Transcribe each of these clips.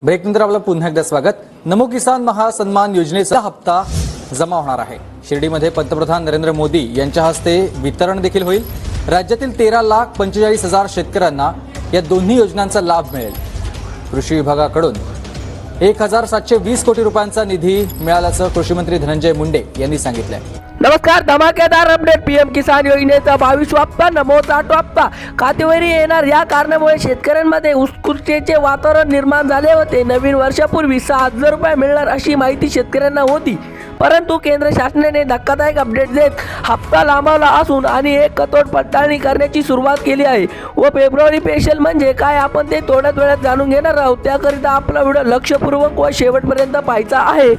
ब्रेकनंतर आपलं पुन्हा एकदा स्वागत। नमो किसान महासन्मान योजनेचा हप्ता जमा होणार आहे। शिर्डीमध्ये पंतप्रधान नरेंद्र मोदी यांच्या हस्ते वितरण देखील होईल। राज्यातील 13,45,000 शेतकऱ्यांना या दोन्ही योजनांचा लाभ मिळेल। कृषी विभागाकडून 1,720 कोटी रुपयांचा निधी मिळाल्याचं कृषी मंत्री धनंजय मुंडे यांनी सांगितलं। नमस्कार, धमाकेदार अपडेट। पीएम किसान योजनेचा 22वा हप्ता, नमोचा 8वा हप्ता खातेवारी येणार। या कारणामुळे शेतकऱ्यांमध्ये उत्कृष्टतेचे वातावरण निर्माण झाले होते। नवीन वर्षापूर्वी 6,000 रुपये मिळणार अशी माहिती शेतकऱ्यांना होती, परंतु केंद्र शासनाने धक्कादायक अपडेट देत हप्ता लांबवला असून आणि एक कठोर पडताळणी करण्याची सुरुवात केली आहे। व फेब्रुवारी स्पेशल म्हणजे काय आपण ते थोड्याच वेळात जाणून घेणार आहोत। त्याकरिता आपला व्हिडिओ लक्षपूर्वक व शेवटपर्यंत पाहायचा आहे।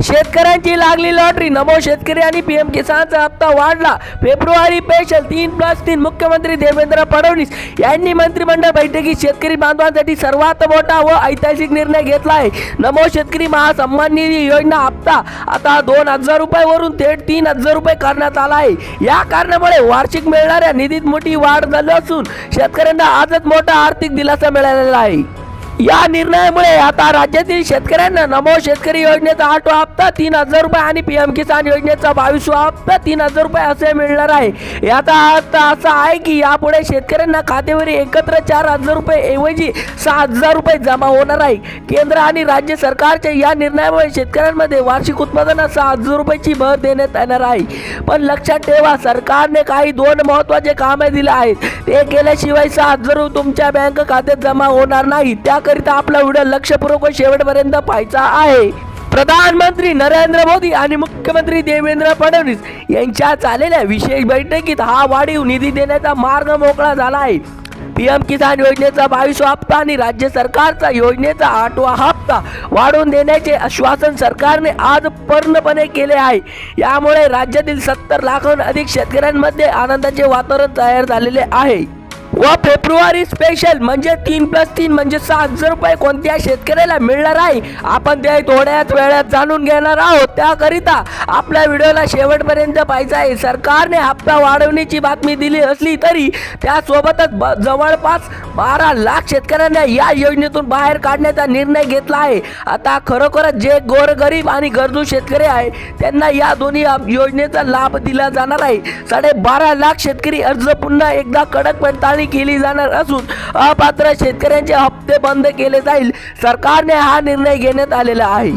शेतकऱ्यांची लागली लॉटरी, नमो शेतकरी आणि पीएम किसानचा हप्ता वाढला। फेब्रुवारी स्पेशल 3+3 मुख्यमंत्री देवेंद्र फडणवीस यांनी मंत्रिमंडळ बैठकीत शेतकरी बांधवांसाठी सर्वात मोठा व ऐतिहासिक निर्णय घेतला आहे। नमो शेतकरी महासन्मान निधी योजना हप्ता आता 2,000 रुपयावरून थेट 3,000 रुपये करण्यात आला आहे। या कारणामुळे वार्षिक मिळणाऱ्या निधीत मोठी वाढ झाली असून शेतकऱ्यांना आजच मोठा आर्थिक दिलासा मिळालेला आहे। या निर्णयामुळे आता राज्यातील शेतकऱ्यांना नमो शेतकरी योजनेचा 8वा हप्ता 3,000 रुपये आणि पीएम किसान योजनेचा 22वा हप्ता 3,000 रुपये असे मिळणार आहे। याचा अर्थ असा आहे की यापुढे शेतकऱ्यांना खातेवारी एकत्र 4,000 रुपये ऐवजी 6,000 रुपये जमा होणार आहे। केंद्र आणि राज्य सरकारच्या या निर्णयामुळे शेतकऱ्यांमध्ये वार्षिक उत्पादनात 6,000 रुपयाची भर देण्यात येणार आहे। पण लक्षात ठेवा, सरकारने काही 2 महत्त्वाचे कामे दिले आहेत। ते केल्याशिवाय 6,000 रुपये तुमच्या बँक खात्यात जमा होणार नाही। त्याकरिता आपला व्हिडिओ लक्षपूर्वक शेवटपर्यंत पाहायचा आहे। प्रधानमंत्री नरेंद्र मोदी आणि मुख्यमंत्री देवेंद्र फडणवीस यांच्या झालेल्या विशेष बैठकीत हा वाढीव निधी देण्याचा मार्ग मोकळा झाला आहे। पीएम किसान योजनेचा 22वा हप्ता आणि राज्य सरकारचा योजनेचा 8वा हप्ता वाढवून देण्याचे आश्वासन सरकारने आज पूर्णपणे केले आहे। यामुळे राज्यातील 70 लाखांहून अधिक शेतकऱ्यांमध्ये आनंदाचे वातावरण तयार झालेले आहे। व फेब्रुवारी स्पेशल म्हणजे 3+3 म्हणजे 6,000 रुपये कोणत्या शेतकऱ्याला मिळणार आहे आपण ते थोड्याच वेळात जाणून घेणार आहोत। त्याकरिता आपल्या व्हिडिओला शेवटपर्यंत पाहायचा आहे। सरकारने हप्ता वाढवण्याची बातमी दिली असली तरी त्यासोबतच जवळपास 12 लाख शेतकऱ्यांना या योजनेतून बाहेर काढण्याचा निर्णय घेतला आहे। आता खरोखरच जे गोरगरीब आणि गरजू शेतकरी आहे त्यांना या दोन्ही योजनेचा लाभ दिला जाणार आहे। 12.5 लाख शेतकरी अर्ज पुन्हा एकदा कडक पडताळणी केली जाणार असून अपात्र शेतकऱ्यांचे हप्ते बंद केले जाईल। सरकारने हा निर्णय घेण्यात आलेला आहे।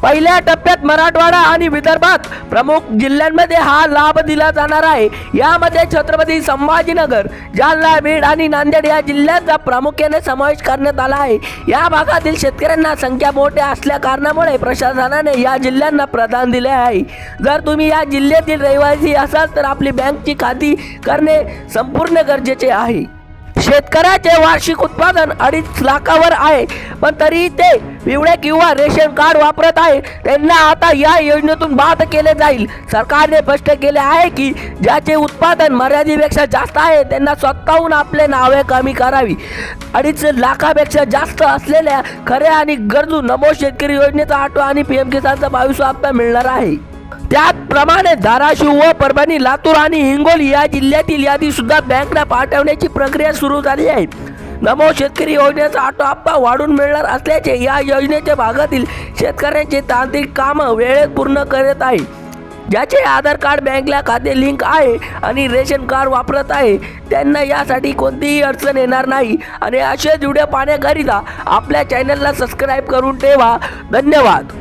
पहिल्या टप्प्यात मराठवाडा आणि विदर्भात प्रमुख जिल्ह्यांमध्ये हा लाभ दिला जाणार आहे। यामध्ये छत्रपती संभाजीनगर, जालना, बीड आणि नांदेड या जिल्ह्यांचा प्रामुख्याने समावेश करण्यात आला आहे। या भागातील शेतकऱ्यांना संख्या मोठी असल्या कारणामुळे प्रशासनाने या जिल्ह्यांना प्राधान्य दिले आहे। जर तुम्ही या जिल्ह्यातील रहिवासी असाल तर आपली बँकची खाती करणे संपूर्ण गरजेचे आहे। शेतकऱ्याचे वार्षिक उत्पादन 2.5 लाखावर आहे, पण तरी ते पिवळे किंवा रेशन कार्ड वापरत आहे त्यांना आता या योजनेतून बाद केले जाईल। सरकारने स्पष्ट केले आहे की ज्याचे उत्पादन मर्यादेपेक्षा जास्त आहे त्यांना स्वतःहून आपले नावे कमी करावी। 2.5 लाखापेक्षा जास्त असलेल्या खऱ्या आणि गरजू नमो शेतकरी योजनेचा 8वा आणि पीएम किसानचा 22वा हप्ता मिळणार आहे। त्याचप्रमाणे धाराशिव व परभणी, लातूर आणि हिंगोली या जिल्ह्यातील यादी सुद्धा बँकला पाठवण्याची प्रक्रिया सुरू झाली आहे। नमो शेतकरी योजनेचा 8वा हप्ता वाढून मिळणार असल्याचे या योजनेच्या भागातील शेतकऱ्यांचे तांत्रिक काम वेळेत पूर्ण करत आहे। ज्याचे आधार कार्ड बँकला खाते लिंक आहे आणि रेशन कार्ड वापरत आहे त्यांना यासाठी कोणतीही अडचण येणार नाही। आणि असे व्हिडिओ पाहण्याकरिता आपल्या चॅनलला सबस्क्राईब करून ठेवा। धन्यवाद।